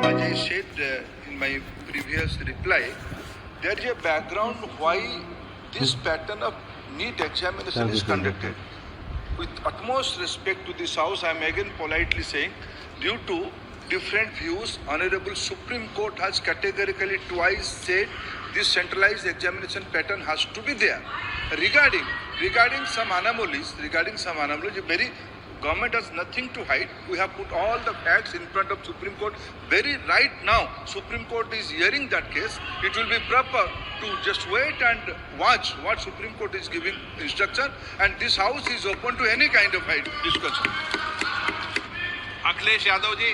as I said in my previous reply, there is a background why this pattern of NEET examination is conducted. With utmost respect to this House, I am again politely saying, due to different views, Honorable Supreme Court has categorically twice said this centralized examination pattern has to be there. Regarding some anomalies, very government has nothing to hide. We have put all the facts in front of Supreme Court. Very right now, Supreme Court is hearing that case. It will be proper to just wait and watch what Supreme Court is giving instruction, and this House is open to any kind of discussion. Akhilesh Yadav ji,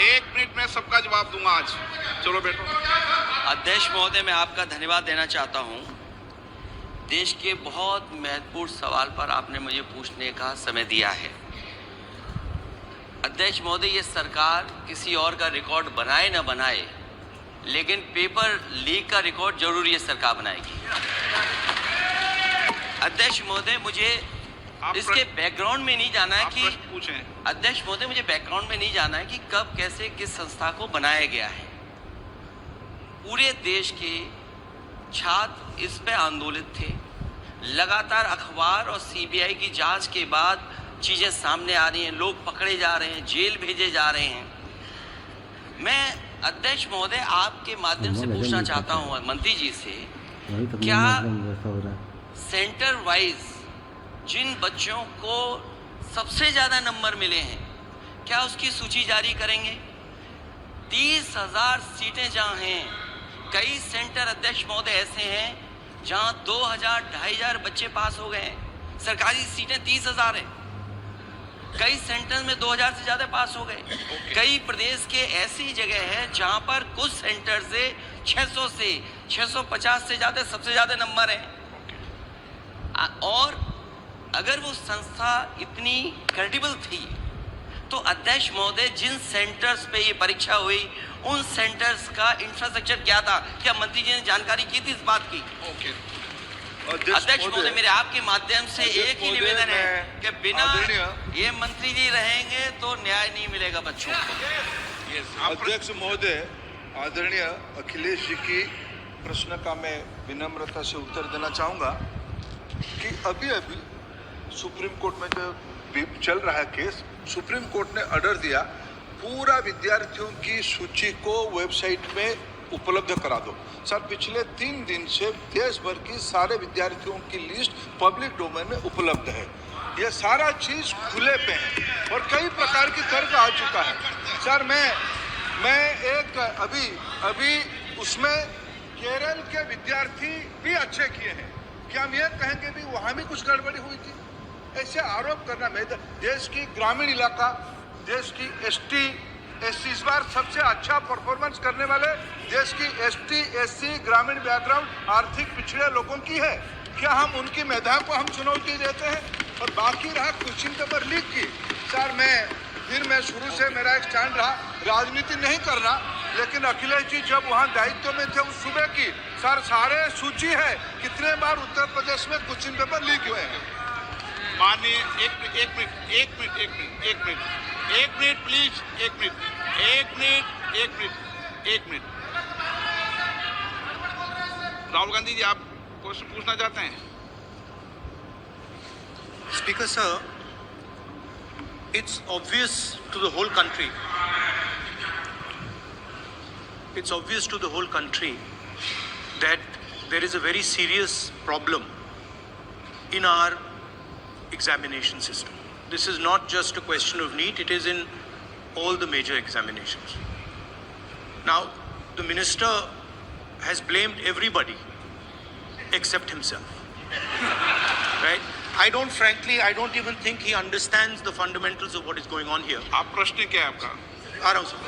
1 minute में सबका जवाब दूंगा आज. चलो बैठो. अध्यक्ष महोदय, मैं आपका धन्यवाद देना चाहता हूं. देश के बहुत महत्वपूर्ण सवाल पर आपने मुझे पूछने का समय दिया है. अध्यक्ष महोदय, ये सरकार किसी और का रिकॉर्ड बनाए न बनाए, लेकिन पेपर लीक का रिकॉर्ड जरूर ये सरकार बनाएगी. अध्यक्ष महोदय, मुझे इसके बैकग्राउंड में नहीं जाना है कि अध्यक्ष महोदय, मुझे बैकग्राउंड में नहीं जाना है कि कब कैसे किस संस्था को बनाया गया है. पूरे देश के छात्र इस पे आंदोलित थे. लगातार अखबार और सीबीआई की जांच के बाद चीजें सामने आ रही हैं, लोग पकड़े जा रहे हैं, जेल भेजे जा रहे हैं. मैं अध्यक्ष महोदय आपके माध्यम से पूछना चाहता हूं मंत्री जी से, क्या सेंटर वाइज जिन बच्चों को सबसे ज्यादा नंबर मिले हैं, क्या उसकी सूची जारी करेंगे? 30,000 सीटें जहां हैं, कई सेंटर अध्यक्ष महोदय ऐसे हैं जहां 2,000-2,500 बच्चे पास हो गए हैं. सरकारी सीटें 30,000 हैं. कई सेंटर में 2,000 से ज्यादा पास हो गए. कई प्रदेश के ऐसी जगह है जहां पर कुछ सेंटर से 600 से 650 से ज्यादा सबसे ज्यादा नंबर हैं. और अगर वो संस्था इतनी क्रेडिबल थी तो अध्यक्ष महोदय, जिन सेंटर्स पे ये परीक्षा हुई उन सेंटर्स का इंफ्रास्ट्रक्चर क्या था? क्या मंत्री जी ने जानकारी की थी इस बात की? अध्यक्ष महोदय, मेरे आपके माध्यम से एक ही निवेदन है कि बिना ये मंत्री जी रहेंगे तो न्याय नहीं मिलेगा बच्चों को. अध्यक्ष महोदय, आदरणीय अखिलेश जी की प्रश्न का मैं विनम्रता से उत्तर देना चाहूँगा कि अभी सुप्रीम कोर्ट में जो चल रहा है केस, सुप्रीम कोर्ट ने ऑर्डर दिया पूरा विद्यार्थियों की सूची को वेबसाइट में उपलब्ध करा दो. सर, पिछले 3 दिन से देश भर की सारे विद्यार्थियों की लिस्ट पब्लिक डोमेन में उपलब्ध है. ये सारा चीज खुले पे है और कई प्रकार की तर्क आ चुका है. सर, मैं एक अभी उसमें केरल के विद्यार्थी भी अच्छे किए हैं. क्या हम ये कहेंगे भी वहां भी कुछ गड़बड़ी हुई थी? ऐसे आरोप करना, मैं देश की ग्रामीण इलाका, देश की एसटी एससी इस बार सबसे अच्छा परफॉर्मेंस करने वाले देश की एसटी एससी ग्रामीण बैकग्राउंड आर्थिक पिछड़े लोगों की है. क्या हम उनकी मेधा को हम चुनौती देते हैं? और बाकी रहा क्वेश्चन पेपर लीक की. सर, मैं शुरू से मेरा एक स्टैंड रहा, राजनीति नहीं करना, लेकिन अखिलेश जी जब वहाँ दायित्व में थे उस सूबे की, सर सारे सूची है कितने बार उत्तर प्रदेश में क्वेश्चन पेपर लीक हुए हैं. माननीय एक मिनट प्लीज. एक मिनट. राहुल गांधी जी, आप क्वेश्चन पूछना चाहते हैं? Speaker sir, it's obvious to the whole country. It's obvious to the whole country that there is a very serious problem in our examination system. This is not just a question of NEET, it is in all the major examinations. Now, the minister has blamed everybody except himself. Right? I don't even think he understands the fundamentals of what is going on here. आप प्रश्न क्या है आपका? आ रहा हूँ sir.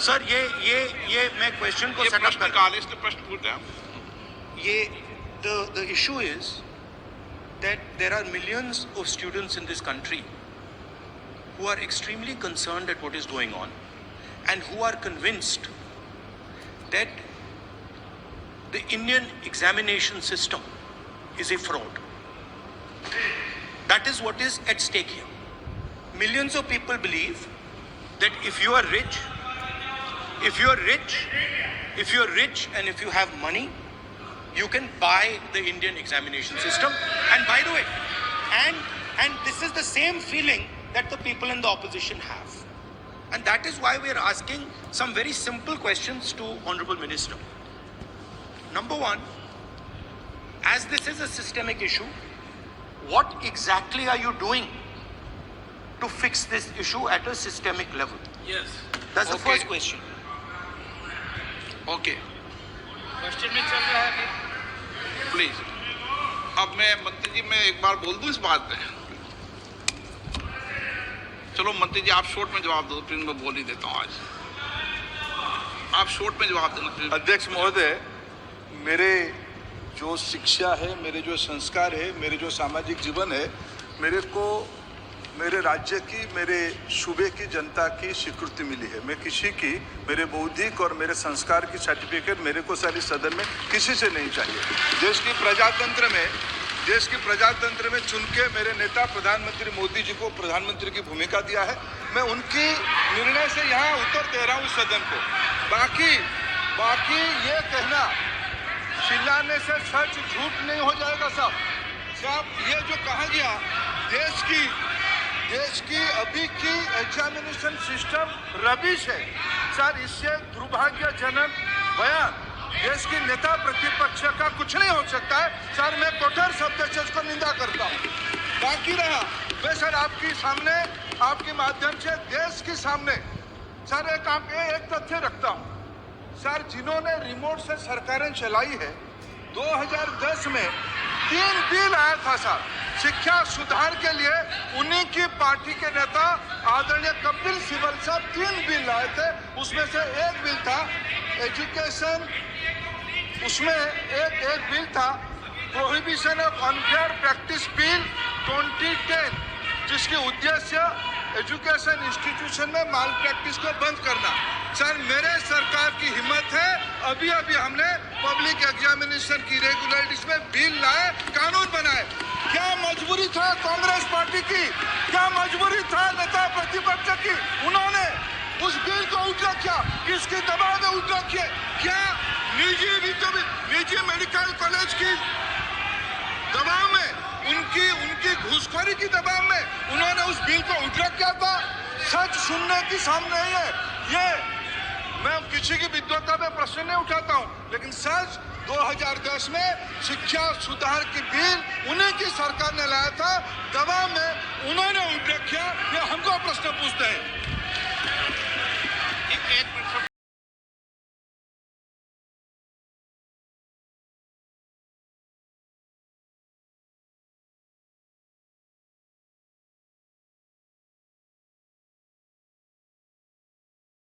Sir, ये मैं question को सेटअप कर रहा हूँ, इसलिए प्रश्न पूछ रहे हैं. ये the issue is that there are millions of students in this country who are extremely concerned at what is going on and who are convinced that the Indian examination system is a fraud. That is what is at stake here. Millions of people believe that if you are rich, If you're rich and if you have money, you can buy the Indian examination system. And by the way, and this is the same feeling that the people in the opposition have. And that is why we are asking some very simple questions to Honorable Minister. Number one, as this is a systemic issue, what exactly are you doing to fix this issue at a systemic level? Yes. That's the Okay. first question. Okay question में चल रहा है please. अब मैं मंत्री जी मैं एक बार बोल दूं इस बात पे। चलो मंत्री जी आप शॉर्ट में जवाब दो, फिर मैं बोल ही देता हूँ आज। आप शॉर्ट में जवाब देना प्लीज। अध्यक्ष महोदय, मेरे जो शिक्षा है, मेरे जो संस्कार है, मेरे जो सामाजिक जीवन है, मेरे को मेरे राज्य की, मेरे सूबे की जनता की स्वीकृति मिली है। मैं किसी की, मेरे बौद्धिक और मेरे संस्कार की सर्टिफिकेट मेरे को सारी सदन में किसी से नहीं चाहिए। देश की प्रजातंत्र में चुन के मेरे नेता प्रधानमंत्री मोदी जी को प्रधानमंत्री की भूमिका दिया है। मैं उनकी निर्णय से यहाँ उत्तर दे रहा हूँ इस सदन को। बाकी ये कहना चिल्लाने से सच झूठ नहीं हो जाएगा साहब। ये जो कहा गया देश की अभी की एग्जामिनेशन सिस्टम रबिश है सर, इससे दुर्भाग्यजनक बयान देश की नेता प्रतिपक्ष का कुछ नहीं हो सकता है सर। मैं कठोर शब्द से इसको निंदा करता हूँ। बाकी रहा, मैं सर आपके सामने, आपके माध्यम से देश के सामने सर एक तथ्य रखता हूँ सर। जिन्होंने रिमोट से सरकारें चलाई है, 2010 में 3 बिल आया था सर शिक्षा सुधार के लिए। उन्हीं की पार्टी के नेता आदरणीय कपिल सिब्बल साहब 3 बिल लाए थे। उसमें से एक बिल था एजुकेशन, उसमें एक बिल था prohibition of unfair practice bill 2010, जिसके उद्देश्य एजुकेशन इंस्टीट्यूशन में माल प्रैक्टिस को बंद करना। सर मेरे सरकार की हिम्मत है, अभी हमने पब्लिक एग्जामिनेशन की रेगुलरिटीज में बिल लाए, कानून बनाए। क्या मजबूरी था कांग्रेस पार्टी की, क्या मजबूरी था नेता प्रतिपक्ष की? उन्होंने उस बिल को उल्टा किया, किसके दबाव में उल्टा किया? क्या निजी मेडिकल कॉलेज की दबाव में, उनकी घूसखोरी की दबाव में उन्होंने उस बिल को उल्टा किया था? सच सुनने की सामने ही है ये। मैं किसी की विद्वता में प्रश्न नहीं उठाता हूं, लेकिन सच 2010 में शिक्षा सुधार की बिल उन्हीं की सरकार ने लाया था, दबाव में उन्होंने उल्टा किया। ये हमको प्रश्न पूछते हैं।